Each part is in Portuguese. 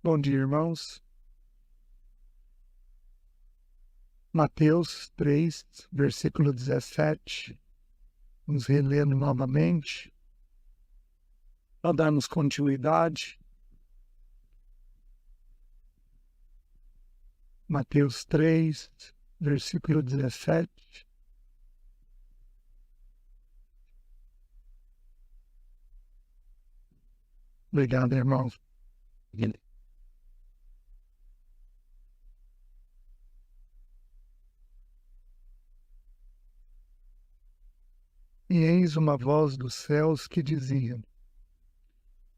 Bom dia, irmãos. Mateus 3, versículo 17. Vamos relendo novamente, para darmos continuidade. Mateus 3, versículo 17. Obrigado, irmãos. E eis uma voz dos céus que dizia: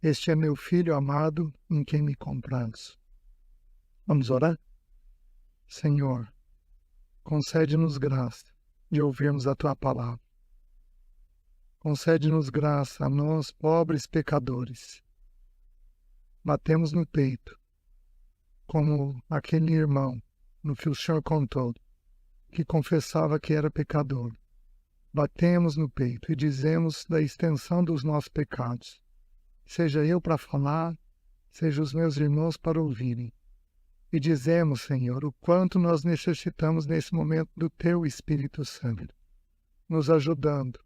Este é meu filho amado, em quem me comprazo. Vamos orar? Senhor, concede-nos graça de ouvirmos a Tua palavra. Concede-nos graça a nós, pobres pecadores. Batemos no peito, como aquele irmão, no que o Senhor contou, que confessava que era pecador. Batemos no peito e dizemos da extensão dos nossos pecados. Seja eu para falar, seja os meus irmãos para ouvirem. E dizemos, Senhor, o quanto nós necessitamos nesse momento do Teu Espírito Santo, nos ajudando,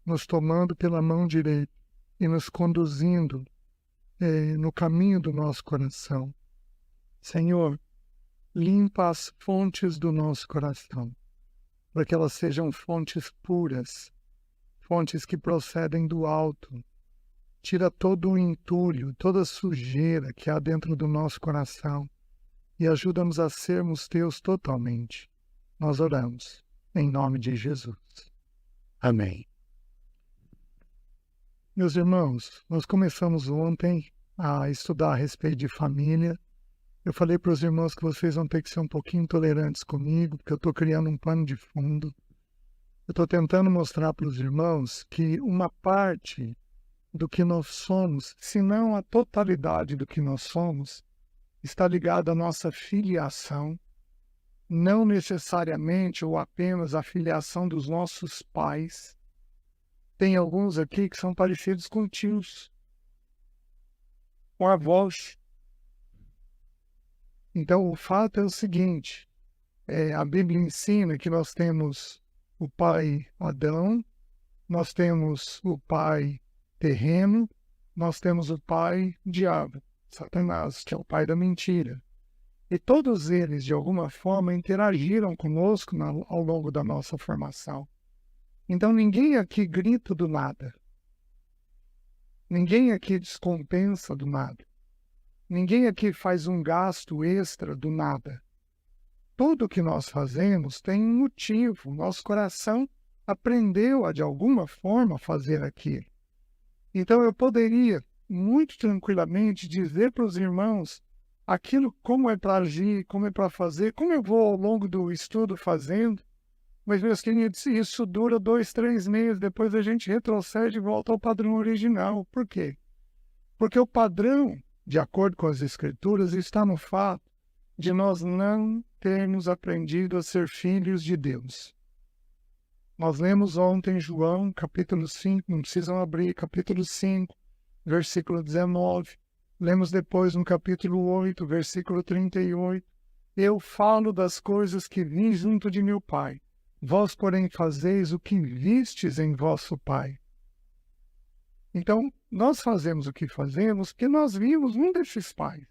nos tomando pela mão direita e nos conduzindo no caminho do nosso coração. Senhor, limpa as fontes do nosso coração, para que elas sejam fontes puras, fontes que procedem do alto. Tira todo o entulho, toda a sujeira que há dentro do nosso coração e ajuda-nos a sermos Teus totalmente. Nós oramos, em nome de Jesus. Amém. Meus irmãos, nós começamos ontem a estudar a respeito de família. Eu falei para os irmãos que vocês vão ter que ser um pouquinho tolerantes comigo, porque eu estou criando um pano de fundo. Eu estou tentando mostrar para os irmãos que uma parte do que nós somos, se não a totalidade do que nós somos, está ligada à nossa filiação, não necessariamente ou apenas a filiação dos nossos pais. Tem alguns aqui que são parecidos com tios, com avós. Então, o fato é o seguinte, a Bíblia ensina que nós temos o pai Adão, nós temos o pai terreno, nós temos o pai diabo, Satanás, que é o pai da mentira. E todos eles, de alguma forma, interagiram conosco ao longo da nossa formação. Então, ninguém aqui grita do nada. Ninguém aqui descompensa do nada. Ninguém aqui faz um gasto extra do nada. Tudo que nós fazemos tem um motivo. Nosso coração aprendeu a, de alguma forma, fazer aquilo. Então, eu poderia, muito tranquilamente, dizer para os irmãos aquilo como é para agir, como é para fazer, como eu vou ao longo do estudo fazendo. Mas, meus queridos, isso dura 2, 3 meses, depois a gente retrocede e volta ao padrão original. Por quê? Porque o padrão, de acordo com as Escrituras, está no fato de nós não termos aprendido a ser filhos de Deus. Nós lemos ontem João, capítulo 5, não precisam abrir, capítulo 5, versículo 19. Lemos depois no capítulo 8, versículo 38. Eu falo das coisas que vi junto de meu Pai. Vós, porém, fazeis o que vistes em vosso Pai. Então, nós fazemos o que fazemos porque nós vimos um desses pais.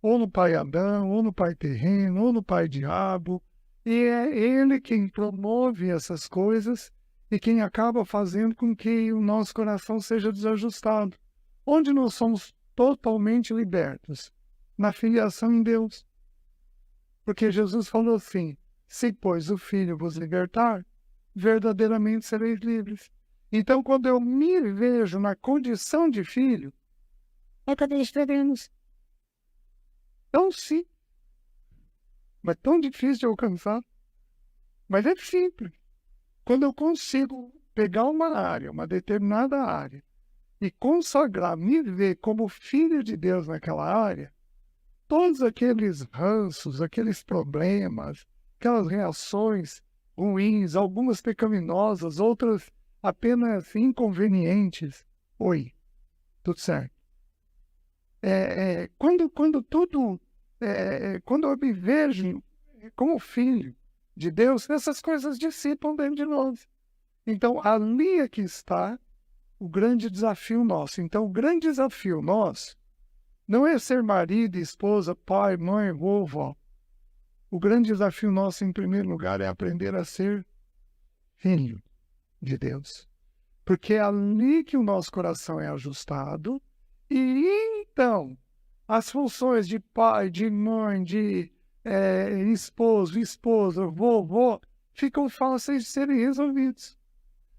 Ou no pai Adão, ou no pai terreno, ou no pai diabo. E é ele quem promove essas coisas e quem acaba fazendo com que o nosso coração seja desajustado. Onde nós somos totalmente libertos? Na filiação em Deus. Porque Jesus falou assim, se, pois, o Filho vos libertar, verdadeiramente sereis livres. Então, quando eu me vejo na condição de filho, é que nós teremos. Tão simples, mas tão difícil de alcançar. Mas é simples. Quando eu consigo pegar uma área, uma determinada área, e consagrar, me ver como filho de Deus naquela área, todos aqueles ranços, aqueles problemas, aquelas reações ruins, algumas pecaminosas, outras apenas inconvenientes. Oi, tudo certo. Quando eu me vejo como filho de Deus, essas coisas dissipam dentro de nós. Então, ali é que está o grande desafio nosso. Então, o grande desafio nosso não é ser marido, esposa, pai, mãe, vovó. O grande desafio nosso, em primeiro lugar, é aprender a ser filho de Deus. Porque é ali que o nosso coração é ajustado. E então, as funções de pai, de mãe, de esposo, esposa, vovô, ficam fáceis de serem resolvidos.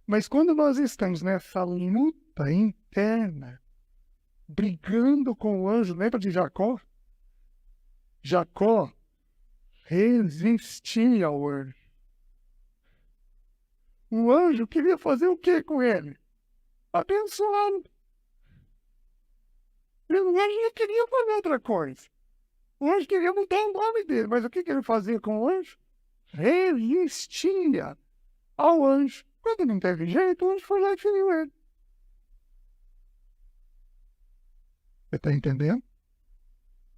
Mas quando nós estamos nessa luta interna, brigando com o anjo, lembra de Jacó? Jacó resistia ao anjo. O anjo queria fazer o que com ele? Abençoá-lo. O anjo não queria fazer outra coisa. O anjo queria mudar o nome dele, mas o que ele fazia com o anjo? Resistia ao anjo. Quando não teve jeito, o anjo foi lá e feriu ele. Você está entendendo?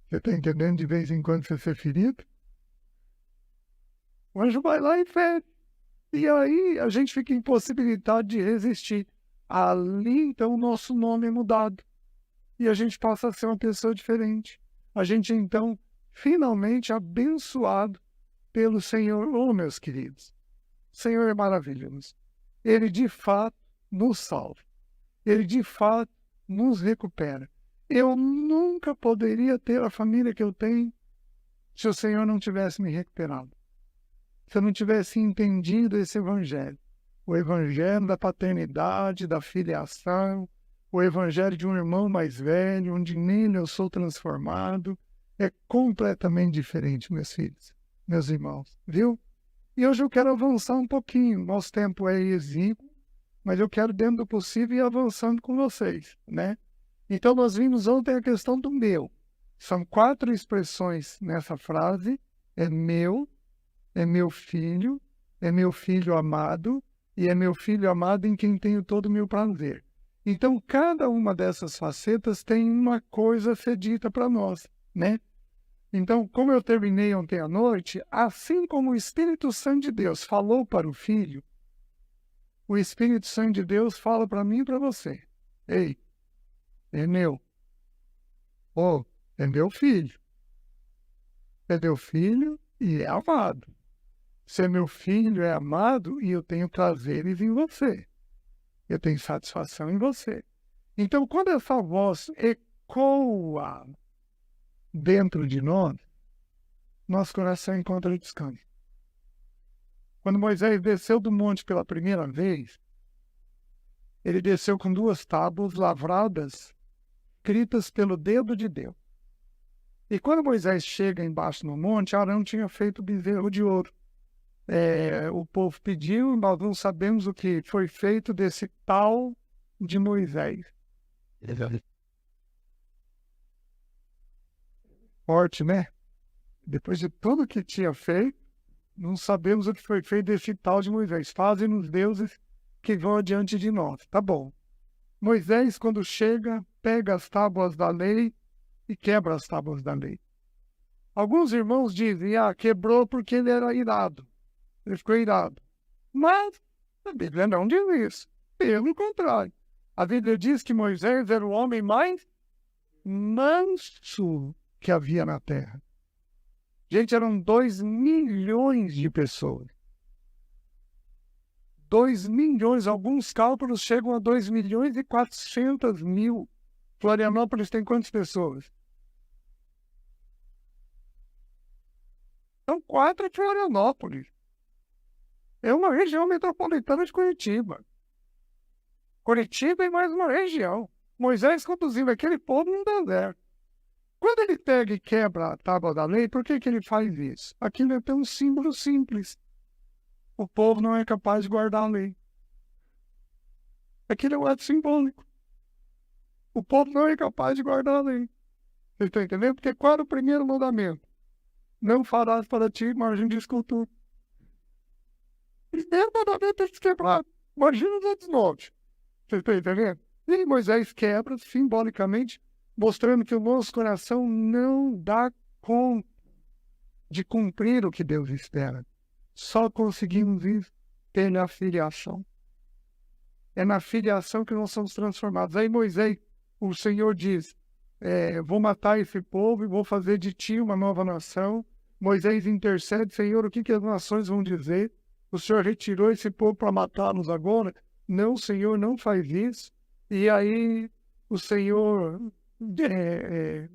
Você está entendendo de vez em quando você ser ferido? O anjo vai lá e fere. E aí a gente fica impossibilitado de resistir. Ali, então, o nosso nome é mudado. E a gente passa a ser uma pessoa diferente. A gente, então, finalmente abençoado pelo Senhor. Oh, meus queridos, o Senhor é maravilhoso. Ele, de fato, nos salva. Ele, de fato, nos recupera. Eu nunca poderia ter a família que eu tenho se o Senhor não tivesse me recuperado. Se eu não tivesse entendido esse evangelho. O evangelho da paternidade, da filiação, o evangelho de um irmão mais velho, onde nele eu sou transformado, é completamente diferente, meus filhos, meus irmãos, viu? E hoje eu quero avançar um pouquinho. Nosso tempo é exíguo, mas eu quero, dentro do possível, ir avançando com vocês, né? Então, nós vimos ontem a questão do meu. São 4 expressões nessa frase. É meu filho, é meu filho amado, e é meu filho amado em quem tenho todo o meu prazer. Então, cada uma dessas facetas tem uma coisa a ser dita para nós, né? Então, como eu terminei ontem à noite, assim como o Espírito Santo de Deus falou para o Filho, o Espírito Santo de Deus fala para mim e para você. Ei, é meu. Oh, é meu filho. É meu filho e é amado. Se é meu filho, é amado e eu tenho prazeres em você. Eu tenho satisfação em você. Então, quando essa voz ecoa dentro de nós, nosso coração encontra descanso. Quando Moisés desceu do monte pela primeira vez, ele desceu com 2 tábuas lavradas, escritas pelo dedo de Deus. E quando Moisés chega embaixo no monte, Arão tinha feito bezerro de ouro. O povo pediu, nós não sabemos o que foi feito desse tal de Moisés. Forte, né? Depois de tudo que tinha feito, não sabemos o que foi feito desse tal de Moisés. Fazem-nos deuses que vão adiante de nós. Tá bom. Moisés, quando chega, pega as tábuas da lei e quebra as tábuas da lei. Alguns irmãos dizem, quebrou porque ele era irado. Ele ficou irado. Mas a Bíblia não diz isso. Pelo contrário. A Bíblia diz que Moisés era o homem mais manso que havia na terra. Gente, eram 2 milhões de pessoas. 2 milhões, alguns cálculos chegam a 2 milhões e 400 mil. Florianópolis tem quantas pessoas? São 4 em Florianópolis. É uma região metropolitana de Curitiba. Curitiba é mais uma região. Moisés conduzindo aquele povo no deserto. Quando ele pega e quebra a tábua da lei, por que ele faz isso? Aquilo é um símbolo simples. O povo não é capaz de guardar a lei. Aquilo é um ato simbólico. O povo não é capaz de guardar a lei. Vocês estão entendendo? Porque qual era o primeiro mandamento? Não farás para ti margem de escultura. O primeiro mandamento é quebrado. Imagina os outros 9. Vocês estão entendendo? E Moisés quebra simbolicamente mostrando que o nosso coração não dá conta de cumprir o que Deus espera. Só conseguimos isso pela filiação. É na filiação que nós somos transformados. Aí Moisés, o Senhor diz, vou matar esse povo e vou fazer de ti uma nova nação. Moisés intercede, Senhor, o que as nações vão dizer? O Senhor retirou esse povo para matá-los agora? Não, Senhor, não faz isso. E aí o Senhor,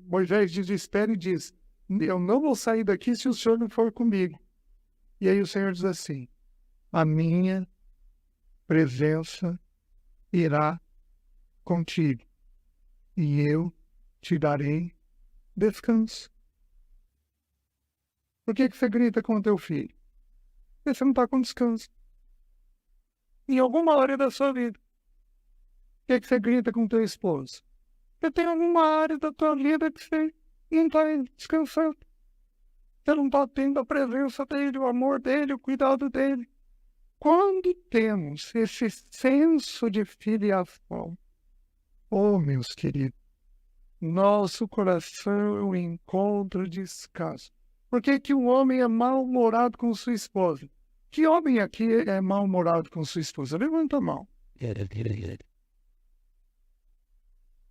Moisés desespera e diz, eu não vou sair daqui se o Senhor não for comigo. E aí o Senhor diz assim, a minha presença irá contigo, e eu te darei descanso. Por que você grita com o teu filho? Porque você não está com descanso. Em alguma área da sua vida. Por que você grita com o teu esposo? Porque tem alguma área da tua vida que você não está descansando. Você não está tendo a presença dele, o amor dele, o cuidado dele. Quando temos esse senso de filiação, meus queridos, nosso coração encontra descanso. Por que um homem é mal-humorado com sua esposa? Que homem aqui é mal-humorado com sua esposa? Levanta a mão.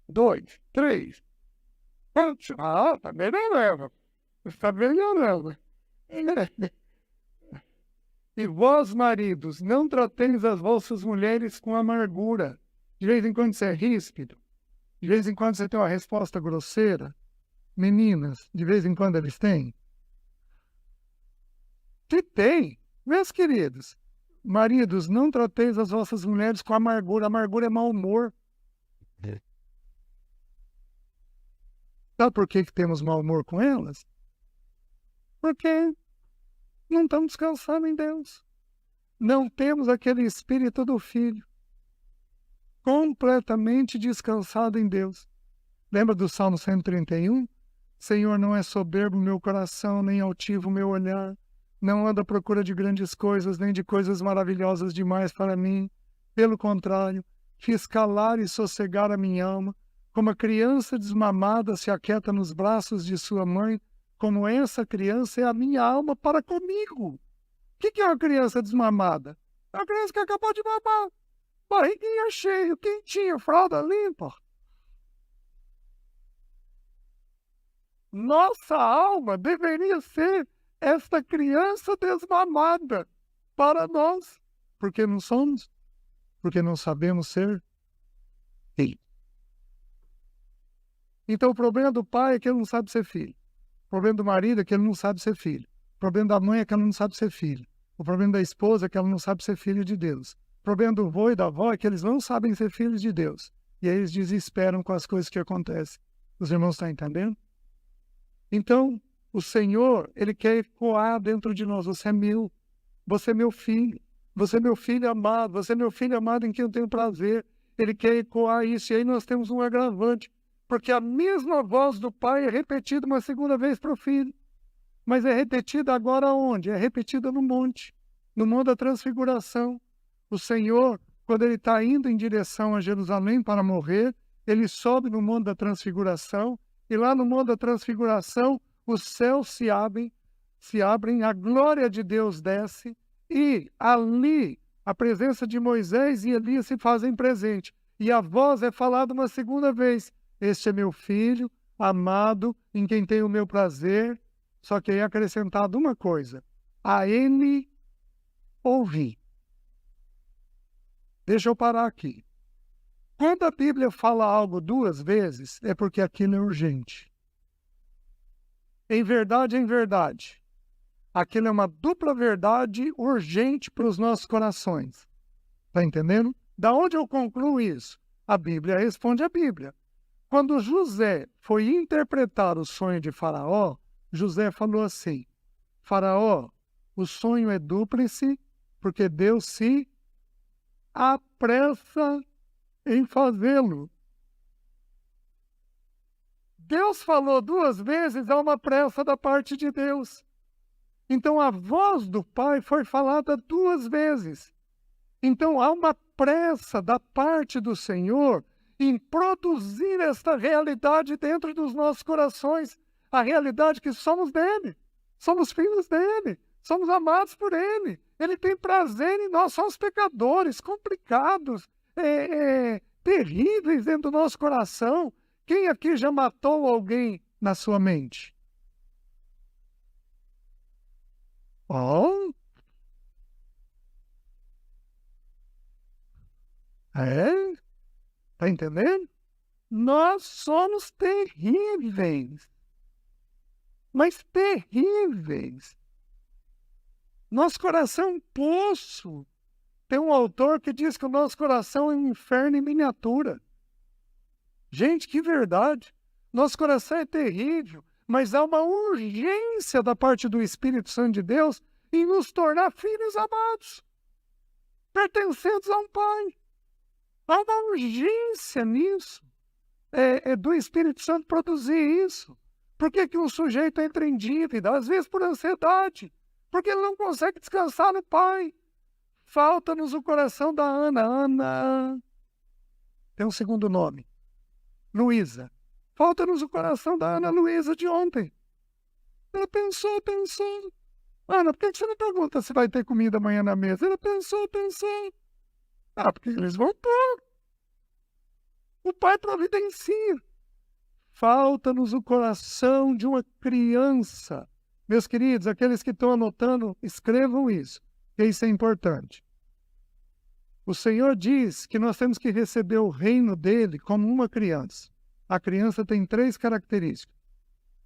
2, 3. 4. Tá melhorando. Está melhorando. E vós, maridos, não trateis as vossas mulheres com amargura. De vez em quando você é ríspido. De vez em quando você tem uma resposta grosseira. Meninas, de vez em quando eles têm. Se tem, meus queridos. Maridos, não trateis as vossas mulheres com amargura. Amargura é mau humor. Sabe por que temos mau humor com elas? Porque não estamos descansando em Deus. Não temos aquele espírito do filho. Completamente descansado em Deus. Lembra do Salmo 131? Senhor, não é soberbo o meu coração, nem altivo o meu olhar. Não ando à procura de grandes coisas, nem de coisas maravilhosas demais para mim. Pelo contrário, fiz calar e sossegar a minha alma. Como a criança desmamada se aquieta nos braços de sua mãe, como essa criança é a minha alma para comigo. O que é uma criança desmamada? É uma criança que acabou de mamar. Barriguinha cheia, quentinha, fralda limpa. Nossa alma deveria ser esta criança desmamada para nós. Porque não somos? Porque não sabemos ser filhos. Então o problema do pai é que ele não sabe ser filho. O problema do marido é que ele não sabe ser filho. O problema da mãe é que ela não sabe ser filho. O problema da esposa é que ela não sabe ser filho de Deus. O problema do avô e da avó é que eles não sabem ser filhos de Deus. E aí eles desesperam com as coisas que acontecem. Os irmãos estão entendendo? Então, o Senhor, Ele quer ecoar dentro de nós. Você é meu. Você é meu filho. Você é meu filho amado. Você é meu filho amado em quem eu tenho prazer. Ele quer ecoar isso. E aí nós temos um agravante. Porque a mesma voz do Pai é repetida uma segunda vez para o Filho. Mas é repetida agora onde? É repetida no monte. No monte da transfiguração. O Senhor, quando Ele está indo em direção a Jerusalém para morrer, Ele sobe no monte da transfiguração. E lá no monte da transfiguração, os céus se abrem, a glória de Deus desce. E ali, a presença de Moisés e Elias se fazem presente. E a voz é falada uma segunda vez. Este é meu filho, amado, em quem tenho o meu prazer. Só que aí é acrescentado uma coisa. A ele ouvi. Deixa eu parar aqui. Quando a Bíblia fala algo duas vezes, é porque aquilo é urgente. Em verdade, aquilo é uma dupla verdade urgente para os nossos corações. Está entendendo? Da onde eu concluo isso? A Bíblia responde a Bíblia. Quando José foi interpretar o sonho de Faraó, José falou assim, Faraó, o sonho é dúplice, porque Deus se apressa em fazê-lo. Deus falou duas vezes, há uma pressa da parte de Deus. Então a voz do Pai foi falada duas vezes. Então há uma pressa da parte do Senhor em produzir esta realidade dentro dos nossos corações, a realidade que somos dele, somos filhos dele, somos amados por ele. Ele tem prazer em nós, somos pecadores, complicados, terríveis dentro do nosso coração. Quem aqui já matou alguém na sua mente? Oh, tá entendendo? Nós somos terríveis, mas terríveis. Nosso coração é um poço. Tem um autor que diz que o nosso coração é um inferno em miniatura. Gente, que verdade! Nosso coração é terrível, mas há uma urgência da parte do Espírito Santo de Deus em nos tornar filhos amados, pertencentes a um Pai. Há uma urgência nisso, do Espírito Santo produzir isso. Por que que um sujeito entra em dívida? Às vezes por ansiedade, porque ele não consegue descansar no Pai. Falta-nos o coração da Ana. Ana tem um segundo nome, Luísa. Falta-nos o coração da Ana Luísa de ontem. Ela pensou. Ana, por que você não pergunta se vai ter comida amanhã na mesa? Ela pensou. Ah, porque eles vão pôr. O Pai providencia. Falta-nos o coração de uma criança. Meus queridos, aqueles que estão anotando, escrevam isso, que isso é importante. O Senhor diz que nós temos que receber o reino dele como uma criança. A criança tem 3 características.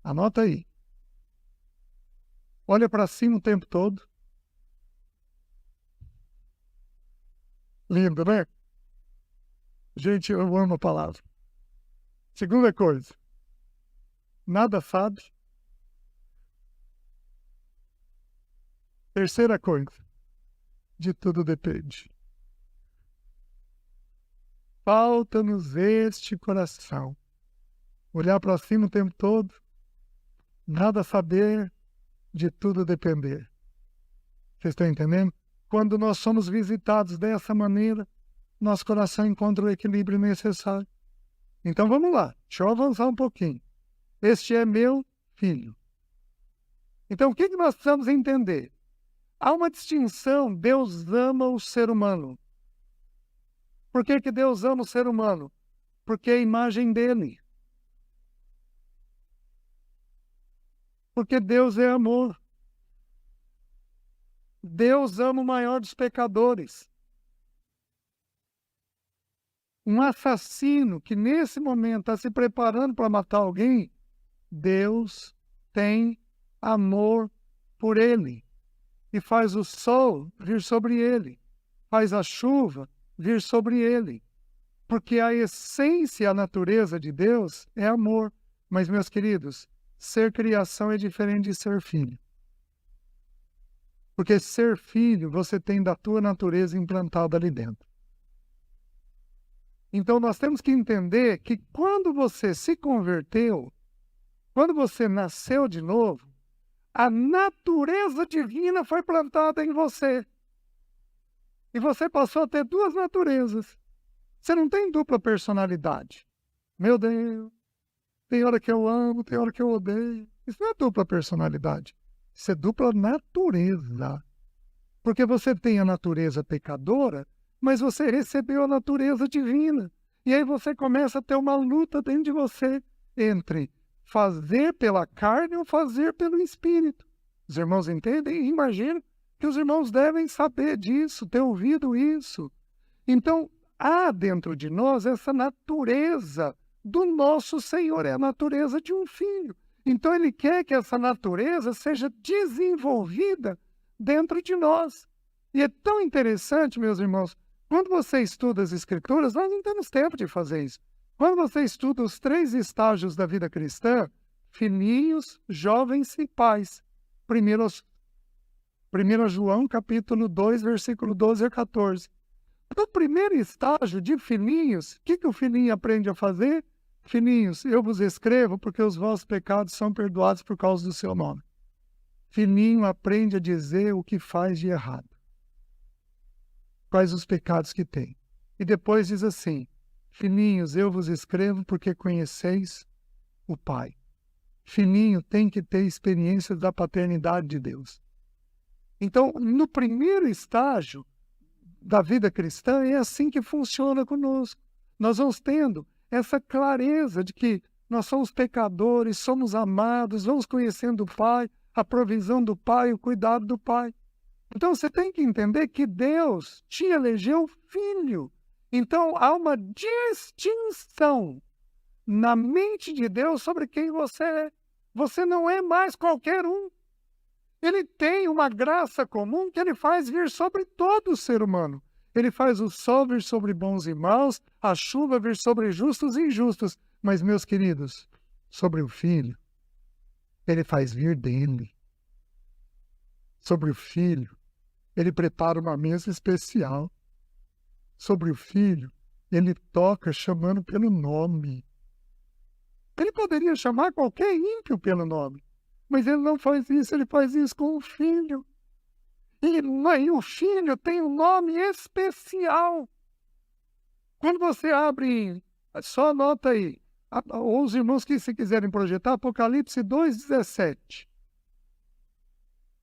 Anota aí. Olha para cima o tempo todo. Lindo, né? Gente, eu amo a palavra. Segunda coisa. Nada sabe. Terceira coisa. De tudo depende. Falta-nos este coração. Olhar para cima o tempo todo. Nada saber, de tudo depender. Vocês estão entendendo? Quando nós somos visitados dessa maneira, nosso coração encontra o equilíbrio necessário. Então vamos lá, deixa eu avançar um pouquinho. Este é meu filho. Então o que nós precisamos entender? Há uma distinção, Deus ama o ser humano. Por que que Deus ama o ser humano? Porque é a imagem dele. Porque Deus é amor. Deus ama o maior dos pecadores. Um assassino que nesse momento está se preparando para matar alguém, Deus tem amor por ele. E faz o sol vir sobre ele. Faz a chuva vir sobre ele. Porque a essência, a natureza de Deus é amor. Mas, meus queridos, ser criação é diferente de ser filho. Porque ser filho, você tem da tua natureza implantada ali dentro. Então, nós temos que entender que quando você se converteu, quando você nasceu de novo, a natureza divina foi plantada em você. E você passou a ter 2 naturezas. Você não tem dupla personalidade. Meu Deus, tem hora que eu amo, tem hora que eu odeio. Isso não é dupla personalidade. Isso é dupla natureza. Porque você tem a natureza pecadora, mas você recebeu a natureza divina. E aí você começa a ter uma luta dentro de você entre fazer pela carne ou fazer pelo Espírito. Os irmãos entendem? Imagino que os irmãos devem saber disso, ter ouvido isso. Então, há dentro de nós essa natureza do nosso Senhor, é a natureza de um filho. Então, Ele quer que essa natureza seja desenvolvida dentro de nós. E é tão interessante, meus irmãos, quando você estuda as Escrituras, nós não temos tempo de fazer isso. Quando você estuda os 3 estágios da vida cristã, filhinhos, jovens e pais. 1 João, capítulo 2, versículo 12 a 14. No primeiro estágio de filhinhos, o que o filhinho aprende a fazer? Filhinhos, eu vos escrevo porque os vossos pecados são perdoados por causa do seu nome. Filhinho aprende a dizer o que faz de errado. Quais os pecados que tem. E depois diz assim, Filhinhos, eu vos escrevo porque conheceis o Pai. Filhinho tem que ter experiência da paternidade de Deus. Então, no primeiro estágio da vida cristã, é assim que funciona conosco. Nós vamos tendo essa clareza de que nós somos pecadores, somos amados, vamos conhecendo o Pai, a provisão do Pai, o cuidado do Pai. Então, você tem que entender que Deus te elegeu filho. Então, há uma distinção na mente de Deus sobre quem você é. Você não é mais qualquer um. Ele tem uma graça comum que ele faz vir sobre todo ser humano. Ele faz o sol vir sobre bons e maus, a chuva vir sobre justos e injustos. Mas, meus queridos, sobre o Filho, ele faz vir dele. Sobre o Filho, ele prepara uma mesa especial. Sobre o Filho, ele toca chamando pelo nome. Ele poderia chamar qualquer ímpio pelo nome, mas ele não faz isso, ele faz isso com o Filho. E o Filho tem um nome especial. Quando você abre, só anota aí, ou os irmãos que se quiserem projetar, Apocalipse 2,17.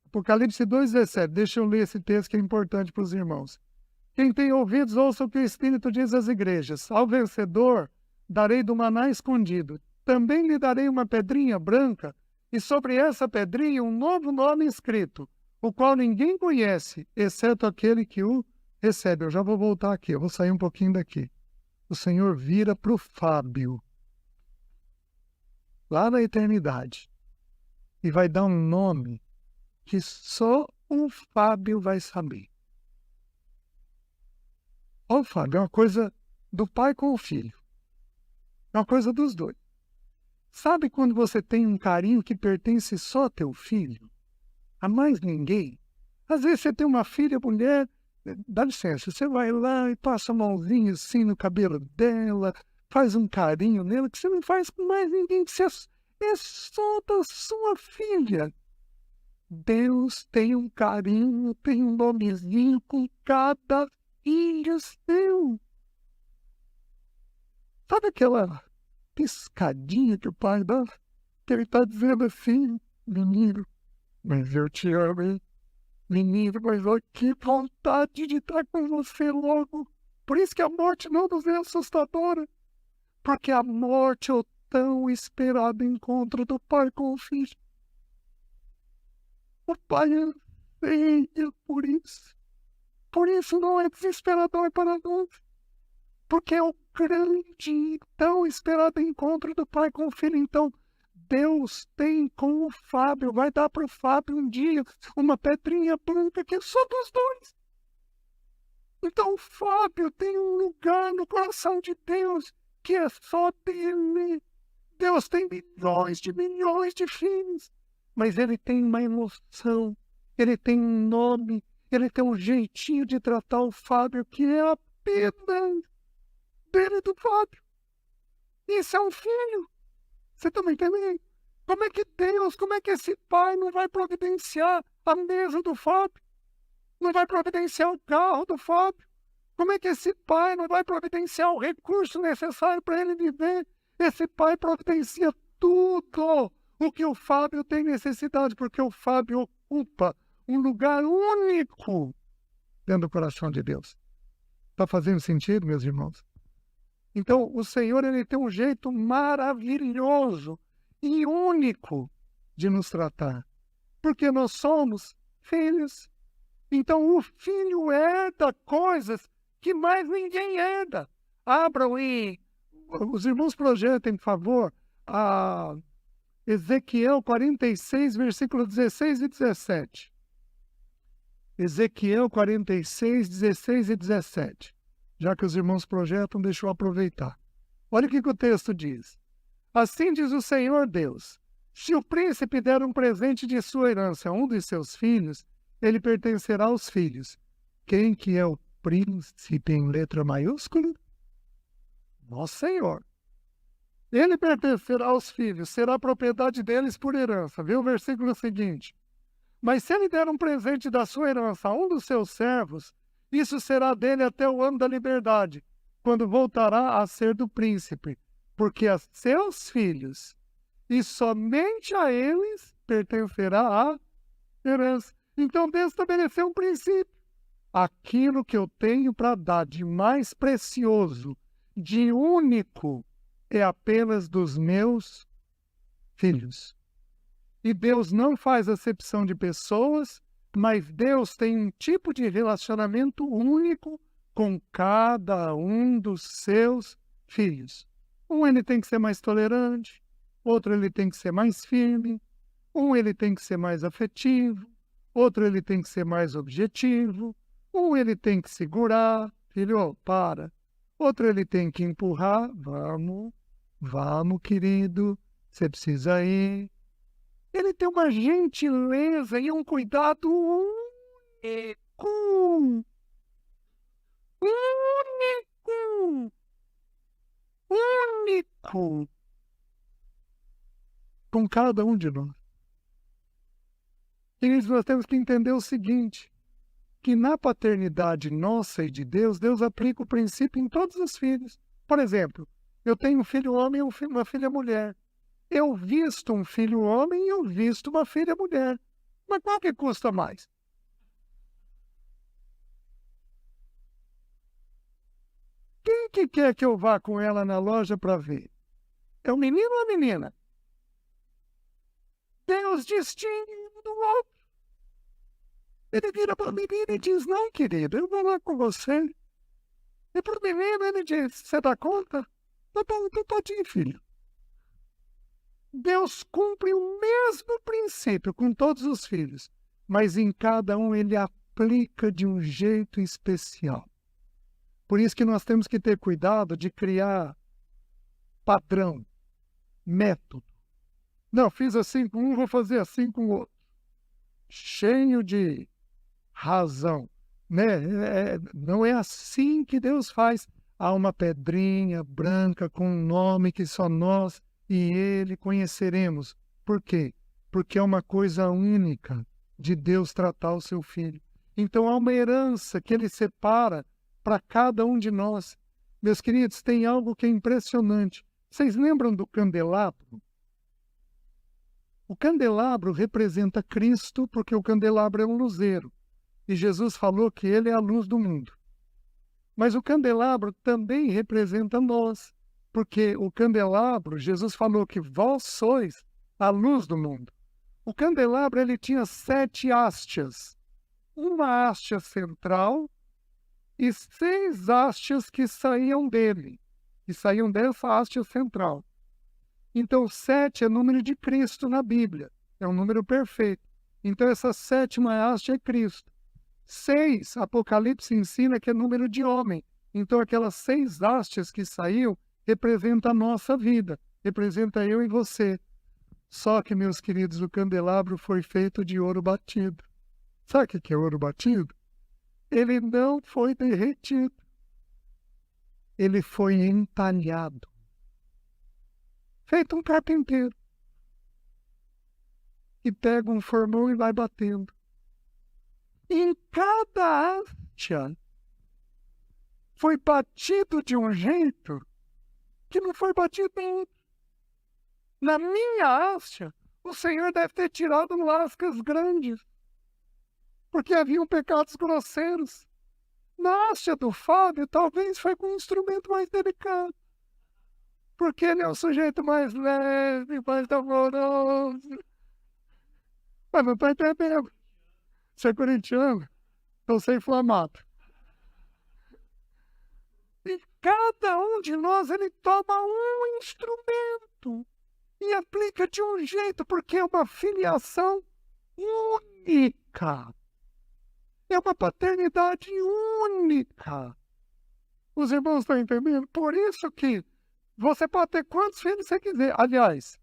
Apocalipse 2,17, deixa eu ler esse texto que é importante para os irmãos. Quem tem ouvidos, ouça o que o Espírito diz às igrejas. Ao vencedor, darei do maná escondido. Também lhe darei uma pedrinha branca, e sobre essa pedrinha um novo nome escrito, o qual ninguém conhece, exceto aquele que o recebe. Eu já vou voltar aqui, eu vou sair um pouquinho daqui. O Senhor vira para o Fábio, lá na eternidade, e vai dar um nome que só o Fábio vai saber. Ó, Fábio, é uma coisa do pai com o filho. É uma coisa dos dois. Sabe quando você tem um carinho que pertence só a teu filho? A mais ninguém? Às vezes você tem uma filha, mulher, dá licença, você vai lá e passa a mãozinha assim no cabelo dela, faz um carinho nela que você não faz com mais ninguém, que você é só da sua filha. Deus tem um carinho, tem um nomezinho com cada filho seu. Sabe aquela piscadinha que o pai dá? Que ele está dizendo assim, menino, mas eu te amo, hein? Menino, mas olha que vontade de estar com você logo. Por isso que a morte não nos é assustadora. Porque a morte é o tão esperado encontro do pai com o filho. O pai anseia por isso. Por isso não é desesperador para nós. Porque é o grande e tão esperado encontro do pai com o filho. Então, Deus tem com o Fábio, vai dar para o Fábio um dia uma pedrinha branca que é só dos dois. Então, o Fábio tem um lugar no coração de Deus que é só dele. Deus tem milhões de filhos, mas ele tem uma emoção, ele tem um nome, ele tem um jeitinho de tratar o Fábio que é apenas dele, do Fábio. Isso é um filho. Você está me entendendo? Como é que Deus, como é que esse pai não vai providenciar a mesa do Fábio? Não vai providenciar o carro do Fábio? Como é que esse pai não vai providenciar o recurso necessário para ele viver? Esse pai providencia tudo o que o Fábio tem necessidade, porque o Fábio ocupa um lugar único dentro do coração de Deus. Está fazendo sentido, meus irmãos? Então, o Senhor, ele tem um jeito maravilhoso e único de nos tratar, porque nós somos filhos. Então, o filho herda coisas que mais ninguém herda. Abram e os irmãos projetem, por favor, a Ezequiel 46, versículos 16 e 17. Ezequiel 46, 16 e 17. Já que os irmãos projetam, deixa eu aproveitar. Olha o que o texto diz. Assim diz o Senhor Deus: se o príncipe der um presente de sua herança a um dos seus filhos, ele pertencerá aos filhos. Quem que é o príncipe em letra maiúscula? Nosso Senhor. Ele pertencerá aos filhos, será propriedade deles por herança. Vê o versículo seguinte. Mas se ele der um presente da sua herança a um dos seus servos, isso será dele até o ano da liberdade, quando voltará a ser do príncipe, porque a seus filhos, e somente a eles pertencerá a herança. Então Deus estabeleceu um princípio. Aquilo que eu tenho para dar de mais precioso, de único, é apenas dos meus filhos. E Deus não faz acepção de pessoas, mas Deus tem um tipo de relacionamento único com cada um dos seus filhos. Um ele tem que ser mais tolerante, outro ele tem que ser mais firme, um ele tem que ser mais afetivo, outro ele tem que ser mais objetivo, um ele tem que segurar, filho, para. Outro ele tem que empurrar, vamos, querido, você precisa ir. Ele tem uma gentileza e um cuidado único. Único. Com cada um de nós. Queridos, nós temos que entender o seguinte, que na paternidade nossa e de Deus, Deus aplica o princípio em todos os filhos. Por exemplo, eu tenho um filho homem e uma filha mulher. Eu visto um filho homem e eu visto uma filha mulher. Mas qual que custa mais? Quem que quer que eu vá com ela na loja para ver? É o menino ou a menina? Deus distingue um do outro. Ele vira para a menina e diz, não, querido, eu vou lá com você. E para o menino ele diz, você dá conta? Tá bom, então pode ir, filho. Deus cumpre o mesmo princípio com todos os filhos, mas em cada um ele aplica de um jeito especial. Por isso que nós temos que ter cuidado de criar padrão, método. Não, fiz assim com um, vou fazer assim com o outro. Cheio de razão, né? Não é assim que Deus faz. Há uma pedrinha branca com um nome que só nós e Ele conheceremos. Por quê? Porque é uma coisa única de Deus tratar o seu filho. Então há uma herança que Ele separa para cada um de nós. Meus queridos, tem algo que é impressionante. Vocês lembram do candelabro? O candelabro representa Cristo porque o candelabro é um luzeiro. E Jesus falou que Ele é a luz do mundo. Mas o candelabro também representa nós. Porque o candelabro, Jesus falou que vós sois a luz do mundo. O candelabro ele tinha 7 hastes. Uma haste central e 6 hastes que saíam dele. Que saíam dessa haste central. Então 7 é número de Cristo na Bíblia. É um número perfeito. Então essa 7ª haste é Cristo. 6, Apocalipse ensina que é número de homem. Então aquelas 6 hastes que saíam representa a nossa vida, representa eu e você. Só que, meus queridos, o candelabro foi feito de ouro batido. Sabe o que é ouro batido? Ele não foi derretido. Ele foi entalhado. Feito um carpinteiro. E pega um formão e vai batendo. Em cada haste foi batido de um jeito que não foi batido em outro. Na minha haste, o Senhor deve ter tirado lascas grandes, porque haviam pecados grosseiros. Na haste do Fábio, talvez foi com um instrumento mais delicado, porque ele é um sujeito mais leve, mais amoroso. Mas meu pai tá bem. Você é corintiano? Então você é inflamado. E cada um de nós, ele toma um instrumento e aplica de um jeito, porque é uma filiação única. É uma paternidade única. Os irmãos estão entendendo? Por isso que você pode ter quantos filhos você quiser. Aliás,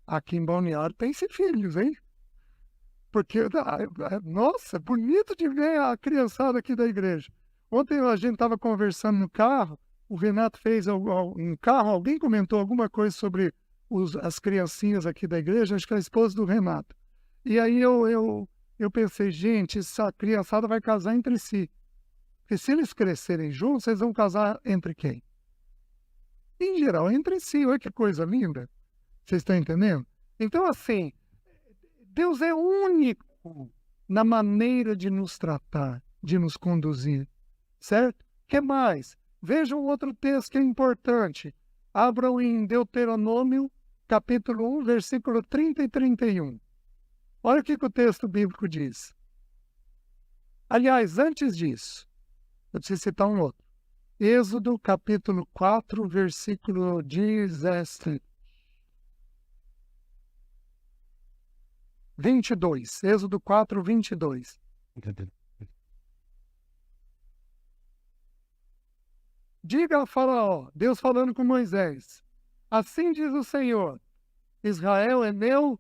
aqui em Balneário tem-se filhos, hein? Porque, nossa, bonito de ver a criançada aqui da igreja. Ontem a gente estava conversando no carro, o Renato fez um carro, alguém comentou alguma coisa sobre as criancinhas aqui da igreja, acho que é a esposa do Renato. E aí eu pensei, gente, essa criançada vai casar entre si. Porque se eles crescerem juntos, eles vão casar entre quem? Em geral, entre si. Olha que coisa linda. Vocês estão entendendo? Então, assim, Deus é único na maneira de nos tratar, de nos conduzir. Certo? O que mais? Veja um outro texto que é importante. Abram em Deuteronômio, capítulo 1, versículo 30 e 31. Olha o que o texto bíblico diz. Aliás, antes disso, eu preciso citar um outro. Êxodo, capítulo 4, versículo 22. Êxodo 4, 22. Diga ao Faraó, Deus falando com Moisés, assim diz o Senhor, Israel é meu.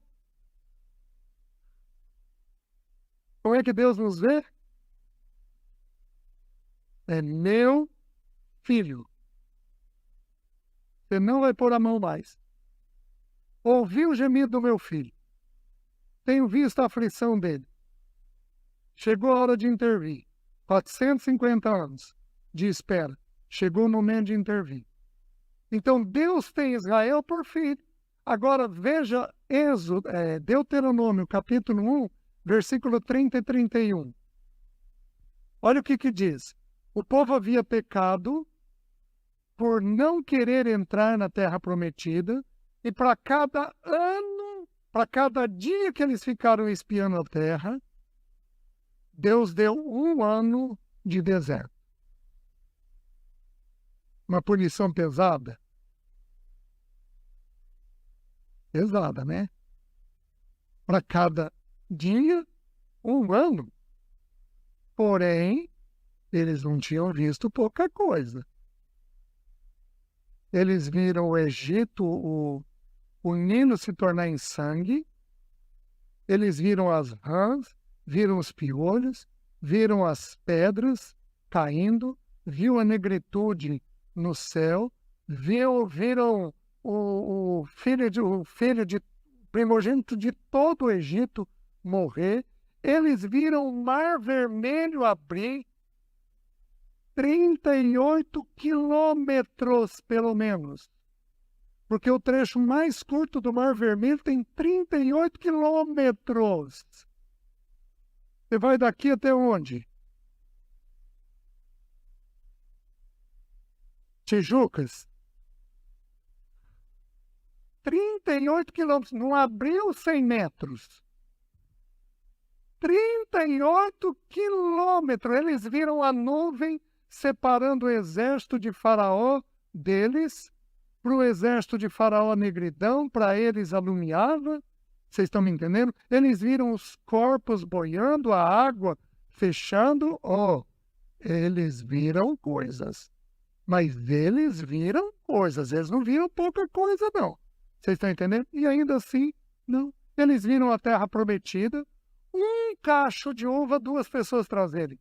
Como é que Deus nos vê? É meu filho. Você não vai pôr a mão mais. Ouvi o gemido do meu filho. Tenho visto a aflição dele. Chegou a hora de intervir. 450 anos de espera. Chegou o momento de intervir. Então Deus tem Israel por filho. Agora veja Deuteronômio, capítulo 1, versículo 30 e 31. Olha o que diz. O povo havia pecado por não querer entrar na terra prometida, e para cada ano, para cada dia que eles ficaram espiando a terra, Deus deu 1 ano de deserto. Uma punição pesada? Pesada, né? Para cada dia, 1 ano. Porém, eles não tinham visto pouca coisa. Eles viram o Egito, o Nilo se tornar em sangue. Eles viram as rãs, viram os piolhos, viram as pedras caindo, viu a negritude no céu, viram o filho de primogênito de todo o Egito morrer. Eles viram o Mar Vermelho abrir, 38 quilômetros, pelo menos. Porque o trecho mais curto do Mar Vermelho tem 38 quilômetros. Você vai daqui até onde? Tijucas? 38 quilômetros. Não abriu 100 metros. 38 quilômetros. Eles viram a nuvem separando o exército de Faraó deles, para o exército de Faraó negridão, para eles alumiava. Vocês estão me entendendo? Eles viram os corpos boiando, a água fechando. Eles viram coisas. Mas eles viram coisas. Eles não viram pouca coisa, não. Vocês estão entendendo? E ainda assim, não. Eles viram a terra prometida. 1 cacho de uva, 2 pessoas trazerem.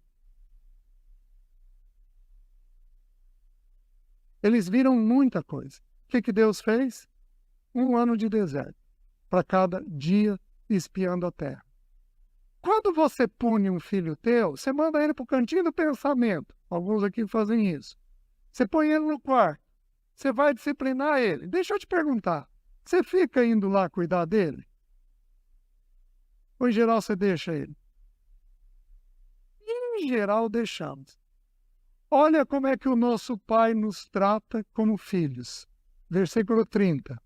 Eles viram muita coisa. O que Deus fez? 1 ano de deserto, para cada dia espiando a terra. Quando você pune um filho teu, você manda ele para o cantinho do pensamento. Alguns aqui fazem isso. Você põe ele no quarto. Você vai disciplinar ele. Deixa eu te perguntar. Você fica indo lá cuidar dele? Ou em geral você deixa ele? Em geral deixamos. Olha como é que o nosso Pai nos trata como filhos. Versículo 30.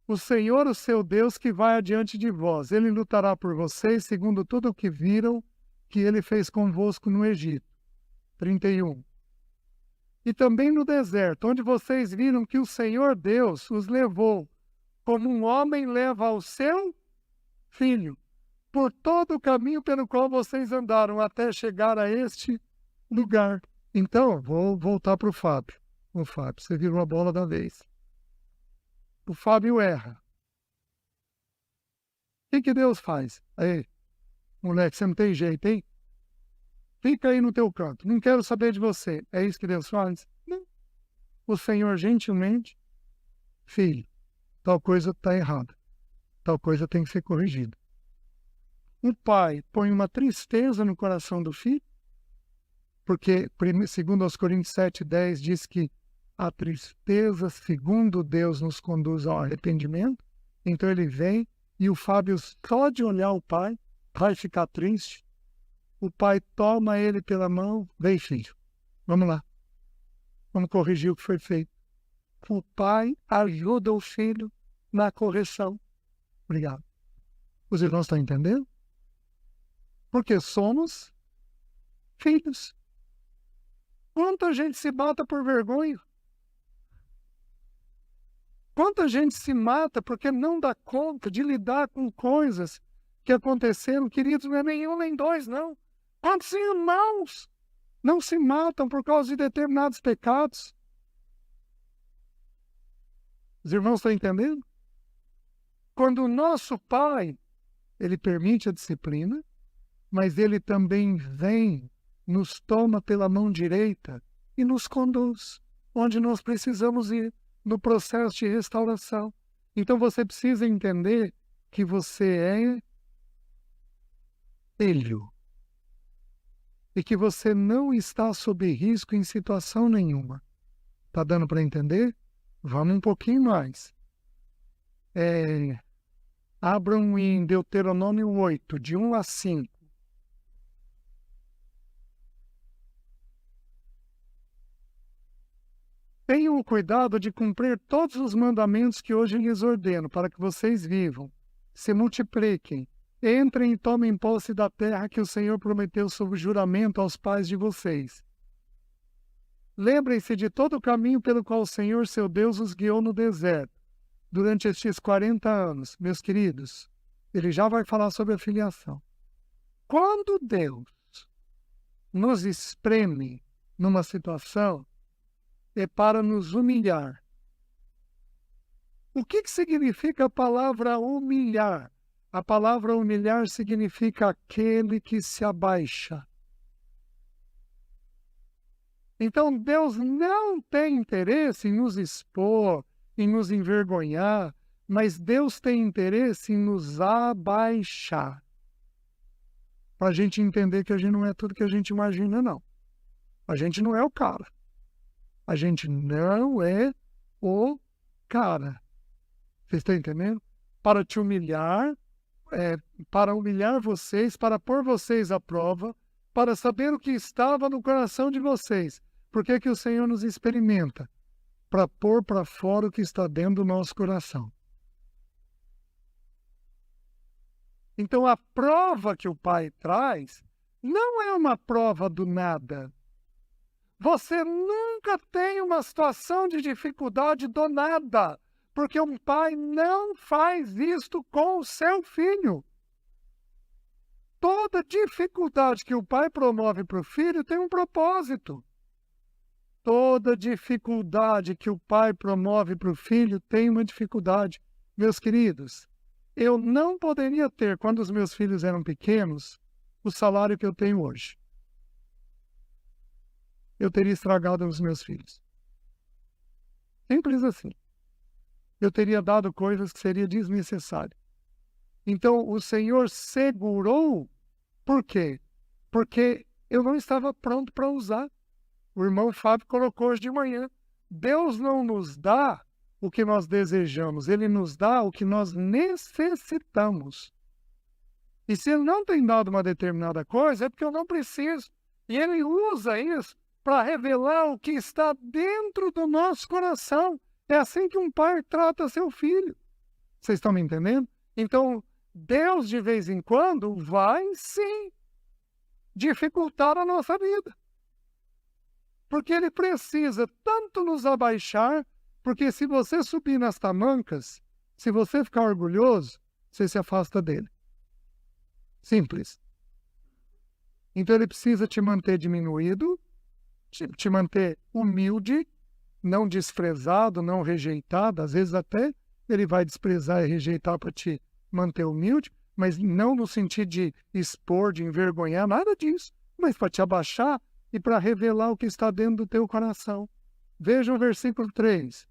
O Senhor, o seu Deus, que vai adiante de vós, ele lutará por vocês, segundo tudo o que viram que ele fez convosco no Egito. 31. E também no deserto, onde vocês viram que o Senhor Deus os levou, como um homem leva ao seu filho, por todo o caminho pelo qual vocês andaram até chegar a este lugar. Então, vou voltar para o Fábio. O Fábio, você virou a bola da vez. O Fábio erra. O que Deus faz? Aí, moleque, você não tem jeito, hein? Fica aí no teu canto. Não quero saber de você. É isso que Deus faz? Não. O Senhor gentilmente, filho, tal coisa está errada. Tal coisa tem que ser corrigida. O pai põe uma tristeza no coração do filho. Porque, segundo aos Coríntios 7:10, diz que a tristeza, segundo Deus, nos conduz ao arrependimento. Então ele vem e o Fábio, só de olhar o pai, vai ficar triste. O pai toma ele pela mão, vem, filho, vamos lá, vamos corrigir o que foi feito. O pai ajuda o filho na correção. Obrigado. Os irmãos estão entendendo? Porque somos filhos. Quanta gente se mata por vergonha? Quanta gente se mata porque não dá conta de lidar com coisas que aconteceram, queridos, não é nenhum nem dois, não. Quantos irmãos não se matam por causa de determinados pecados? Os irmãos estão entendendo? Quando o nosso pai, ele permite a disciplina, mas ele também vem, nos toma pela mão direita e nos conduz onde nós precisamos ir, no processo de restauração. Então você precisa entender que você é filho e que você não está sob risco em situação nenhuma. Está dando para entender? Vamos um pouquinho mais. Abram em Deuteronômio 8, de 1 a 5. Tenham o cuidado de cumprir todos os mandamentos que hoje lhes ordeno, para que vocês vivam, se multipliquem, entrem e tomem posse da terra que o Senhor prometeu sob juramento aos pais de vocês. Lembrem-se de todo o caminho pelo qual o Senhor, seu Deus, os guiou no deserto, durante estes 40 anos. Meus queridos, ele já vai falar sobre a filiação. Quando Deus nos espreme numa situação, é para nos humilhar. O que significa a palavra humilhar? A palavra humilhar significa aquele que se abaixa. Então Deus não tem interesse em nos expor, em nos envergonhar, mas Deus tem interesse em nos abaixar. Para a gente entender que a gente não é tudo que a gente imagina, não. A gente não é o cara. A gente não é o cara. Vocês estão entendendo? Para te humilhar, para humilhar vocês, para pôr vocês à prova, para saber o que estava no coração de vocês. Por que que o Senhor nos experimenta? Para pôr para fora o que está dentro do nosso coração. Então a prova que o Pai traz não é uma prova do nada. Você nunca tem uma situação de dificuldade do nada, porque um pai não faz isto com o seu filho. Toda dificuldade que o pai promove para o filho tem um propósito. Toda dificuldade que o pai promove para o filho tem uma dificuldade. Meus queridos, eu não poderia ter, quando os meus filhos eram pequenos, o salário que eu tenho hoje. Eu teria estragado os meus filhos. Simples assim. Eu teria dado coisas que seriam desnecessárias. Então, o Senhor segurou. Por quê? Porque eu não estava pronto para usar. O irmão Fábio colocou hoje de manhã. Deus não nos dá o que nós desejamos. Ele nos dá o que nós necessitamos. E se Ele não tem dado uma determinada coisa, é porque eu não preciso. E Ele usa isso para revelar o que está dentro do nosso coração. É assim que um pai trata seu filho. Vocês estão me entendendo? Então, Deus, de vez em quando, vai, sim, dificultar a nossa vida. Porque Ele precisa tanto nos abaixar, porque se você subir nas tamancas, se você ficar orgulhoso, você se afasta dEle. Simples. Então, Ele precisa te manter diminuído, te manter humilde, não desprezado, não rejeitado. Às vezes até Ele vai desprezar e rejeitar para te manter humilde, mas não no sentido de expor, de envergonhar, nada disso, mas para te abaixar e para revelar o que está dentro do teu coração. Veja o versículo 3.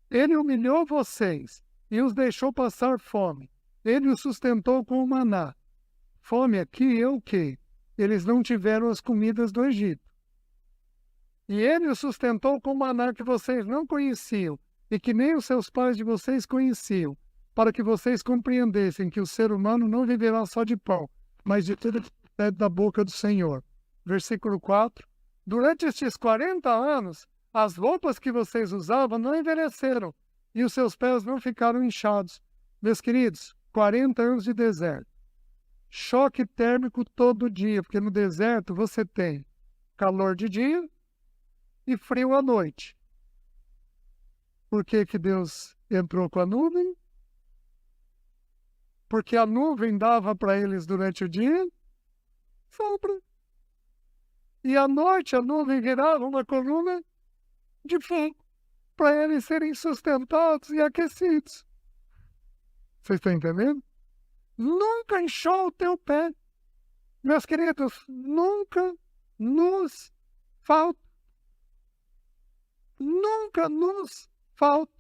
Ele humilhou vocês e os deixou passar fome. Ele os sustentou com o maná. Fome aqui é o quê? eles não tiveram as comidas do Egito. E ele os sustentou com maná que vocês não conheciam, e que nem os seus pais de vocês conheciam, para que vocês compreendessem que o ser humano não viverá só de pão, mas de tudo que sai da boca do Senhor. Versículo 4. Durante estes 40 anos, as roupas que vocês usavam não envelheceram, e os seus pés não ficaram inchados. Meus queridos, 40 anos de deserto. Choque térmico todo dia, porque no deserto você tem calor de dia e frio à noite. Por que que Deus entrou com a nuvem? Porque a nuvem dava para eles durante o dia sombra. E à noite a nuvem virava uma coluna de fogo para eles serem sustentados e aquecidos. Vocês estão entendendo? Nunca inchou o teu pé. Meus queridos, nunca nos falta. Nunca nos falta.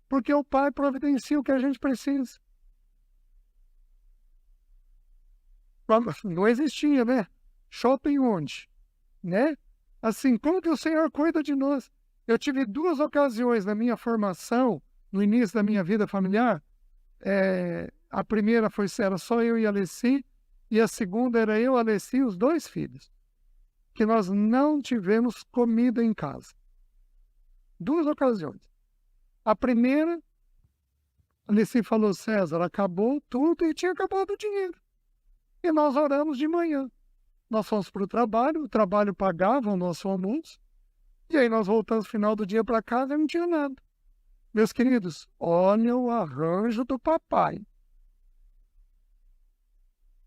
Porque o Pai providencia o que a gente precisa. Não existia, né? Shopping onde? Né? Assim, como que o Senhor cuida de nós? Eu tive 2 ocasiões na minha formação, no início da minha vida familiar. A primeira era só eu e a Alessi, e a segunda era eu, a Alessi e os 2 filhos. Que nós não tivemos comida em casa. 2 ocasiões. A primeira, a Alessi falou, César, acabou tudo e tinha acabado o dinheiro. E nós oramos de manhã. Nós fomos para o trabalho pagava o nosso almoço, e aí nós voltamos no final do dia para casa e não tinha nada. Meus queridos, olha o arranjo do papai.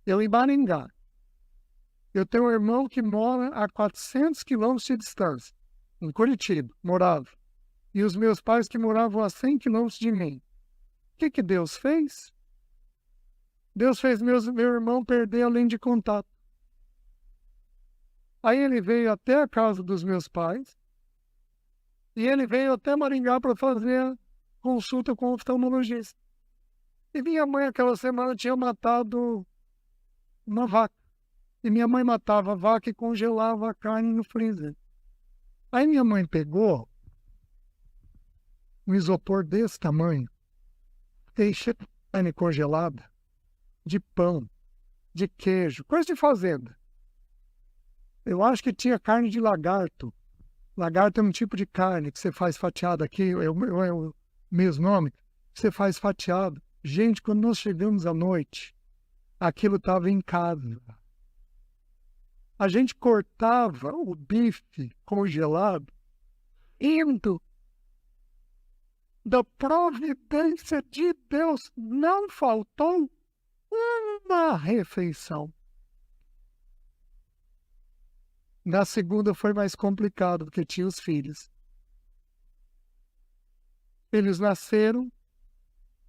Eu em Maringá. Eu tenho um irmão que mora a 400 quilômetros de distância, em Curitiba, morava. E os meus pais que moravam a 100 quilômetros de mim. O que que Deus fez? Deus fez meu irmão perder a linha de contato. Aí ele veio até a casa dos meus pais, e ele veio até Maringá para fazer a consulta com o oftalmologista. E minha mãe, aquela semana, tinha matado uma vaca. E minha mãe matava a vaca e congelava a carne no freezer. Aí minha mãe pegou um isopor desse tamanho, encheu de carne congelada, de pão, de queijo, coisa de fazenda. Eu acho que tinha carne de lagarto. Lagarto é um tipo de carne que você faz fatiado aqui, é o mesmo nome, que você faz fatiado. Gente, quando nós chegamos à noite, aquilo estava em casa. A gente cortava o bife congelado, indo da providência de Deus. Não faltou uma refeição. Na segunda foi mais complicado, porque tinha os filhos. Eles nasceram,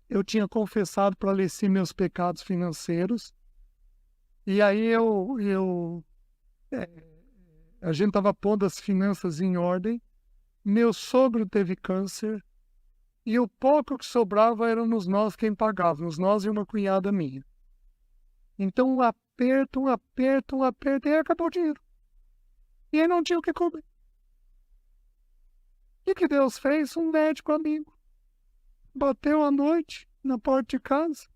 eu tinha confessado para Alessi meus pecados financeiros, e aí a gente estava pondo as finanças em ordem, meu sogro teve câncer, e o pouco que sobrava éramos nós quem pagávamos, nós e uma cunhada minha. Então um aperto, e aí acabou o dinheiro. E aí não tinha o que comer. O que Deus fez? Um médico amigo bateu à noite na porta de casa.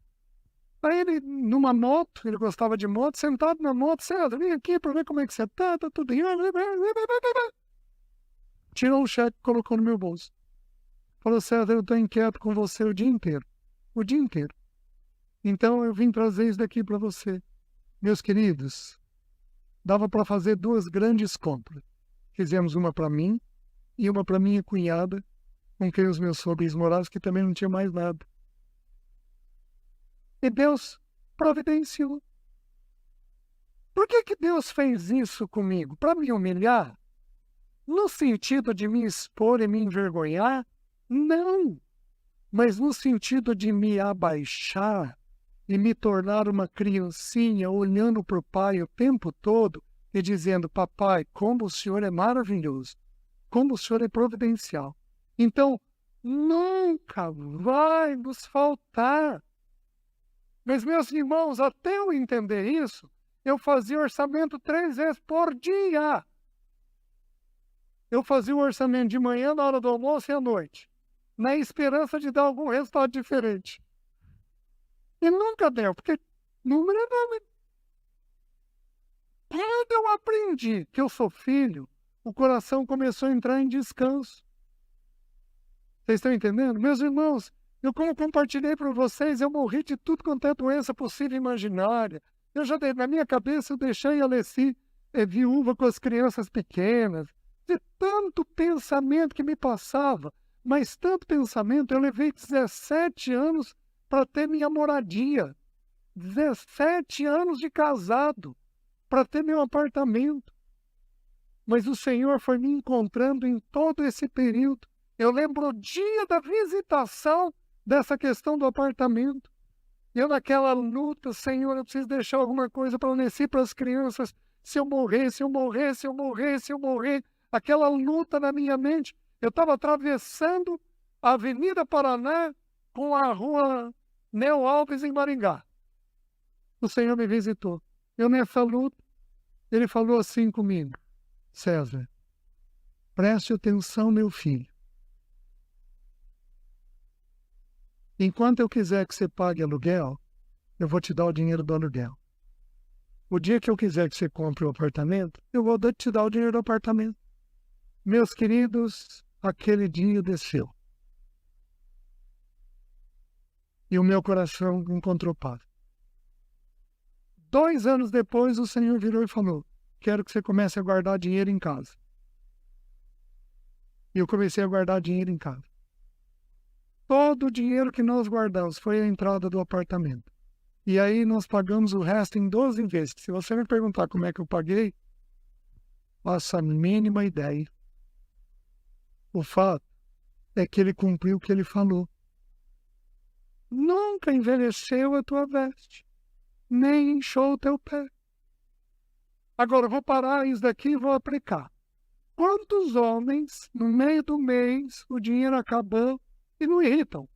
Aí ele, numa moto, ele gostava de moto, sentado na moto, César, vem aqui para ver como é que você tá tudo em ordem. Tirou o cheque e colocou no meu bolso. Falou, César, eu estou inquieto com você o dia inteiro. O dia inteiro. Então eu vim trazer isso daqui para você. Meus queridos, dava para fazer 2 grandes compras. Fizemos uma para mim e uma para minha cunhada, com quem os meus sogros moravam, que também não tinha mais nada. E Deus providenciou. Por que Deus fez isso comigo? Para me humilhar? No sentido de me expor e me envergonhar? Não. Mas no sentido de me abaixar e me tornar uma criancinha olhando para o pai o tempo todo e dizendo, papai, como o senhor é maravilhoso, como o senhor é providencial. Então, nunca vai nos faltar. Mas, meus irmãos, até eu entender isso, eu fazia orçamento 3 vezes por dia. Eu fazia o orçamento de manhã, na hora do almoço e à noite, na esperança de dar algum resultado diferente. E nunca deu, porque número é número. Quando eu aprendi que eu sou filho, o coração começou a entrar em descanso. Vocês estão entendendo? Meus irmãos, eu como compartilhei para vocês, eu morri de tudo quanto é doença possível e imaginária. Na minha cabeça, eu deixei a Alessi viúva com as crianças pequenas. De tanto pensamento que me passava, mas tanto pensamento, eu levei 17 anos para ter minha moradia. 17 anos de casado para ter meu apartamento. Mas o Senhor foi me encontrando em todo esse período. Eu lembro o dia da visitação dessa questão do apartamento. Eu naquela luta, Senhor, eu preciso deixar alguma coisa para Alessi, para as crianças. Se eu morrer, se eu morrer, se eu morrer, se eu morrer. Aquela luta na minha mente. Eu estava atravessando a Avenida Paraná com a rua Neo Alves em Maringá. O Senhor me visitou. Eu nessa luta, Ele falou assim comigo: César, preste atenção, meu filho. Enquanto eu quiser que você pague aluguel, eu vou te dar o dinheiro do aluguel. O dia que eu quiser que você compre o apartamento, eu vou te dar o dinheiro do apartamento. Meus queridos, aquele dia desceu. E o meu coração encontrou paz. 2 anos depois, o Senhor virou e falou: quero que você comece a guardar dinheiro em casa. E eu comecei a guardar dinheiro em casa. Todo o dinheiro que nós guardamos foi a entrada do apartamento. E aí nós pagamos o resto em 12 vezes. Se você me perguntar como é que eu paguei, faço a mínima ideia. O fato é que ele cumpriu o que ele falou. Nunca envelheceu a tua veste, nem inchou o teu pé. Agora eu vou parar isso daqui e vou aplicar. Quantos homens, no meio do mês, o dinheiro acabou e não irritam?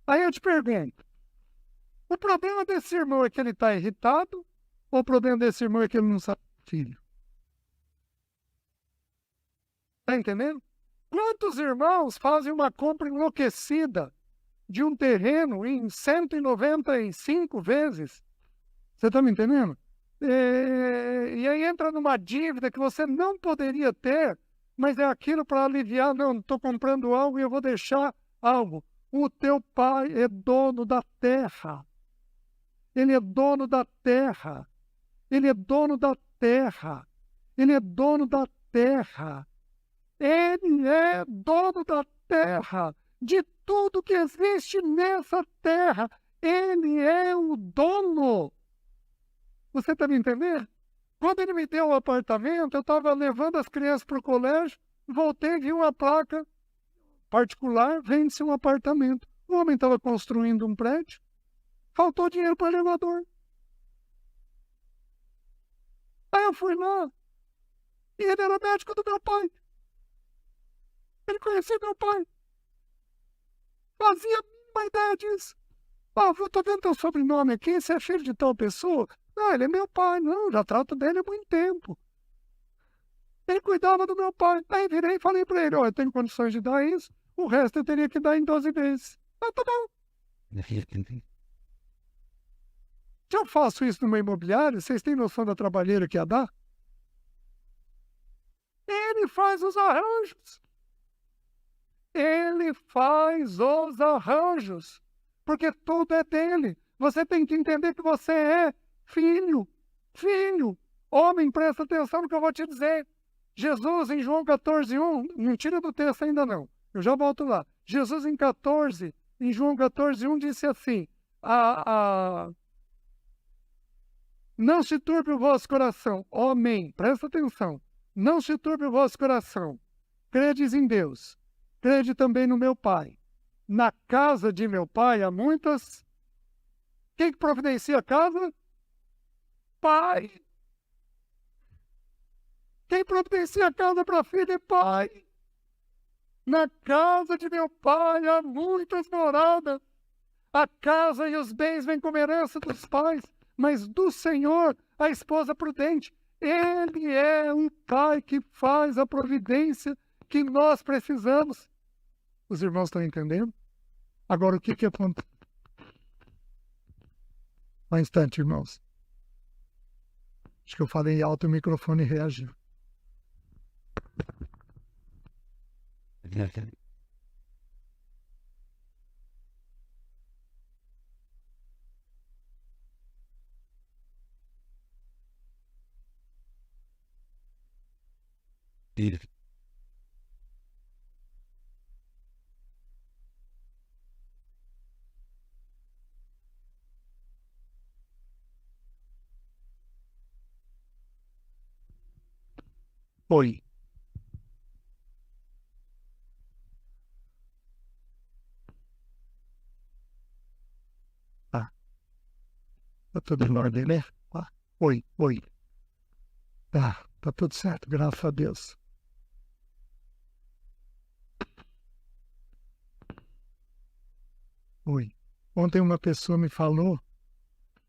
Aí eu te pergunto, o problema desse irmão é que ele está irritado ou o problema desse irmão é que ele não sabe filho? Está entendendo? Quantos irmãos fazem uma compra enlouquecida de um terreno em 195 vezes? Você está me entendendo? E aí entra numa dívida que você não poderia ter, mas é aquilo para aliviar. Não, estou comprando algo e eu vou deixar algo. O teu pai é dono da terra. Ele é dono da terra. Ele é dono da terra. Ele é dono da terra. Ele é dono da terra. De tudo que existe nessa terra, Ele é o dono. Você está me entendendo? Quando ele me deu o apartamento, eu estava levando as crianças para o colégio, voltei e vi uma placa particular, vende-se um apartamento. O homem estava construindo um prédio, faltou dinheiro para o elevador. Aí eu fui lá, e ele era médico do meu pai. Ele conhecia meu pai. Fazia a mínima ideia disso. Eu estou vendo teu sobrenome aqui, você é filho de tal pessoa? Não, ele é meu pai. Não, já trato dele há muito tempo. Ele cuidava do meu pai. Aí virei e falei para ele: eu tenho condições de dar isso, o resto eu teria que dar em 12 vezes. Tá bom. Se eu faço isso numa imobiliária, vocês têm noção da trabalheira que ia dar? Ele faz os arranjos. Ele faz os arranjos. Porque tudo é dele. Você tem que entender que você é filho. Filho. Homem, presta atenção no que eu vou te dizer. Jesus, em João 14:1, não tira do texto ainda não. Eu já volto lá. Jesus, em João 14:1, disse assim: não se turbe o vosso coração. Homem, presta atenção. Não se turbe o vosso coração. Credes em Deus. Crede também no meu Pai. Na casa de meu Pai há muitas... Quem que providencia a casa? Pai. Quem providencia a casa para filho é pai. Na casa de meu Pai há muitas moradas. A casa e os bens vêm como herança dos pais, mas do Senhor a esposa prudente. Ele é o Pai que faz a providência que nós precisamos. Os irmãos estão entendendo? Agora, o que acontece? Um instante, irmãos. Acho que eu falei alto e o microfone reagiu. Oi. Tá tudo em ordem, né? Oi. Tá tudo certo, graças a Deus. Oi. Ontem uma pessoa me falou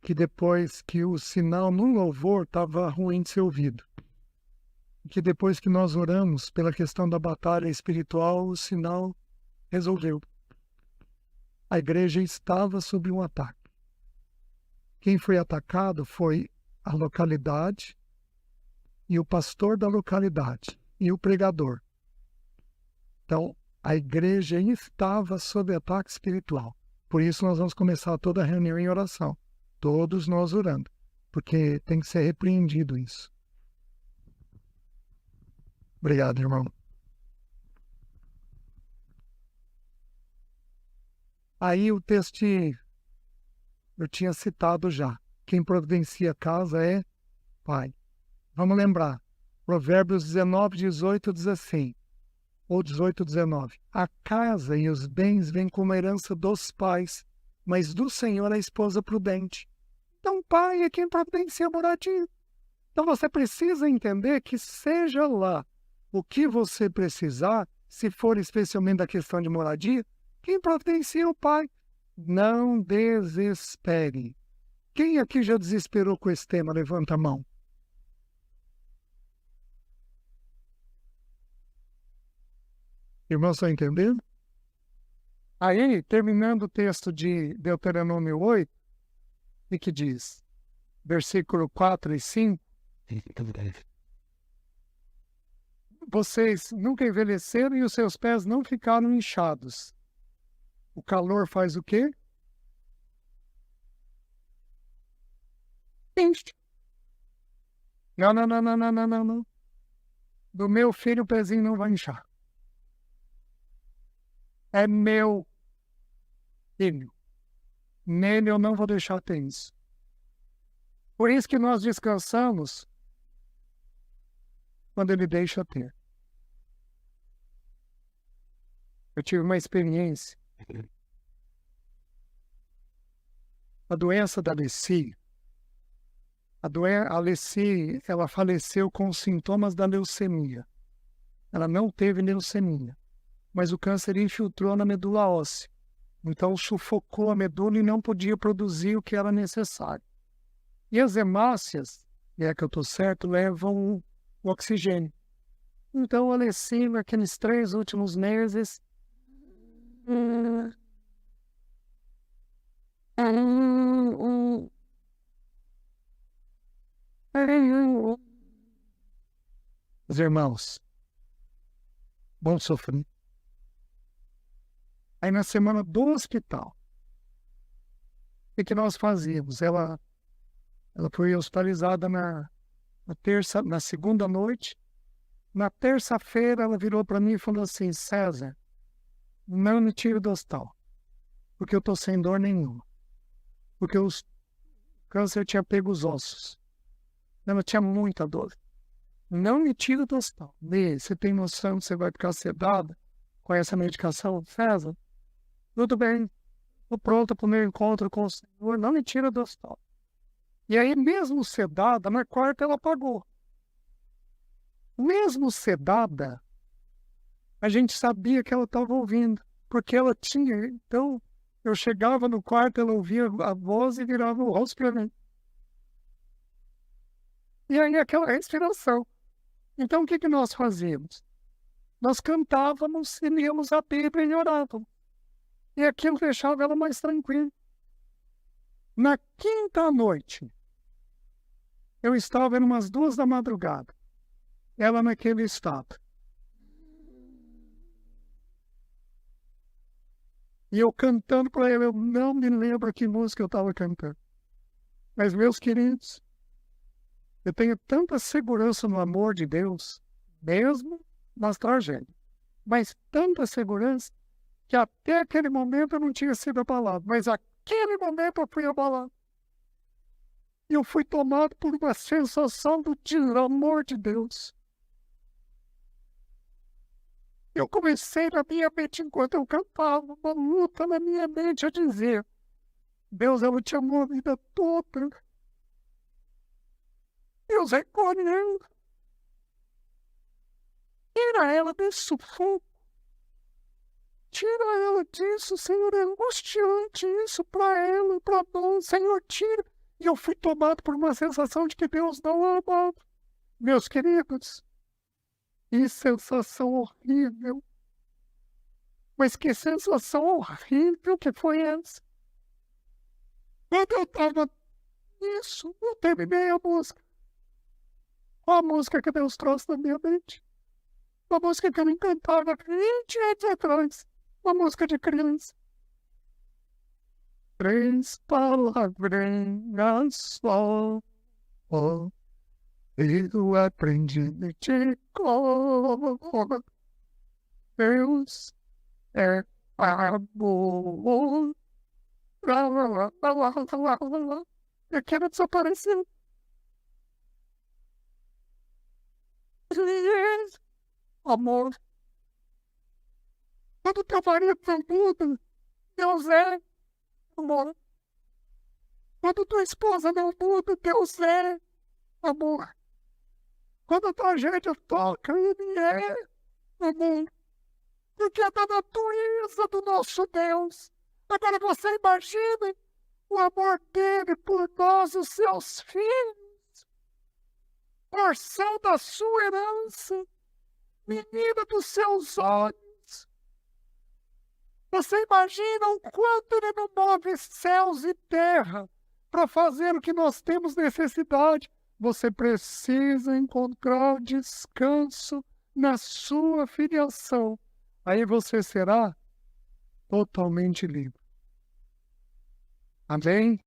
que depois que o sinal no louvor estava ruim de ser ouvido, que depois que nós oramos pela questão da batalha espiritual, o sinal resolveu. A igreja estava sob um ataque. Quem foi atacado foi a localidade e o pastor da localidade e o pregador. Então, a igreja estava sob ataque espiritual. Por isso nós vamos começar toda a reunião em oração. Todos nós orando. Porque tem que ser repreendido isso. Obrigado, irmão. Aí o texto eu tinha citado já. Quem providencia a casa é Pai. Vamos lembrar. Provérbios 19, 18 diz assim. Ou 18, 19. A casa e os bens vêm como herança dos pais, mas do Senhor a esposa prudente. Então, pai é quem providencia a moradia. Então, você precisa entender que seja lá o que você precisar, se for especialmente da questão de moradia, quem providencia é o pai. Não desespere. Quem aqui já desesperou com esse tema? Levanta a mão. Irmãos, estão entendendo? Aí, terminando o texto de Deuteronômio 8, o que diz? Versículo 4 e 5. Vocês nunca envelheceram e os seus pés não ficaram inchados. O calor faz o quê? Enche. Não. Do meu filho o pezinho não vai inchar. É meu filho. Nele eu não vou deixar ter isso. Por isso que nós descansamos quando ele deixa ter. Eu tive uma experiência. A doença da Alessi. A Alessi, ela faleceu com os sintomas da leucemia. Ela não teve leucemia, mas o câncer infiltrou na medula óssea. Então sufocou a medula e não podia produzir o que era necessário. E as hemácias, e é que eu estou certo, levam o oxigênio. Então, a Alessi, naqueles 3 últimos meses, os irmãos, bom sofrer. Aí na semana do hospital, o que nós fazíamos? Ela foi hospitalizada na segunda noite. Na terça-feira ela virou para mim e falou assim: César, não me tire do hospital, porque eu estou sem dor nenhuma. Porque o câncer tinha pego os ossos. Ela tinha muita dor. Não me tire do hospital. Lê, você tem noção que você vai ficar sedada com essa medicação? César, tudo bem, estou pronta para o meu encontro com o Senhor, não me tira do hospital. E aí, mesmo sedada, na quarta ela apagou. Mesmo sedada, a gente sabia que ela estava ouvindo, porque ela tinha, então, Eu chegava no quarto, ela ouvia a voz e virava o rosto para mim. E aí aquela respiração. Então o que que nós fazíamos? Nós cantávamos e líamos a Bíblia e orávamos. E aquilo deixava ela mais tranquila. Na quinta noite, eu estava em umas 2 da madrugada. Ela naquele estado. E eu cantando para ela, eu não me lembro que música eu estava cantando. Mas, meus queridos, eu tenho tanta segurança no amor de Deus, mesmo nas tragédias, mas tanta segurança que até aquele momento eu não tinha sido abalado, mas aquele momento eu fui abalado. E eu fui tomado por uma sensação de amor de Deus. Eu comecei na minha mente, enquanto eu cantava, uma luta na minha mente a dizer: Deus, ela te amou a vida toda. Deus recolhe ela. Tira ela desse sufoco. Tira ela disso, Senhor, é angustiante isso para ela, para nós, Senhor, tira. E eu fui tomado por uma sensação de que Deus não a amava. Meus queridos, que sensação horrível. Mas que sensação horrível que foi essa. Quando eu estava nisso, eu terminei a música. Qual a música que Deus trouxe na minha mente? Uma música que eu não cantava 20 anos atrás. Uma música de criança. 3 palavrinhas só. Eu aprendi de ti. Deus é amor. Eu quero desaparecer. Amor. Quando teu marido não muda, Deus é amor. Quando tua esposa não muda, Deus é amor. Quando a tragédia toca, Ele é amor. Porque é da natureza do nosso Deus. Agora você imagina o amor dele por nós, os seus filhos. Porção da sua herança. Menina dos seus olhos. Você imagina o quanto ele não move céus e terra para fazer o que nós temos necessidade. Você precisa encontrar descanso na sua filiação. Aí você será totalmente livre. Amém?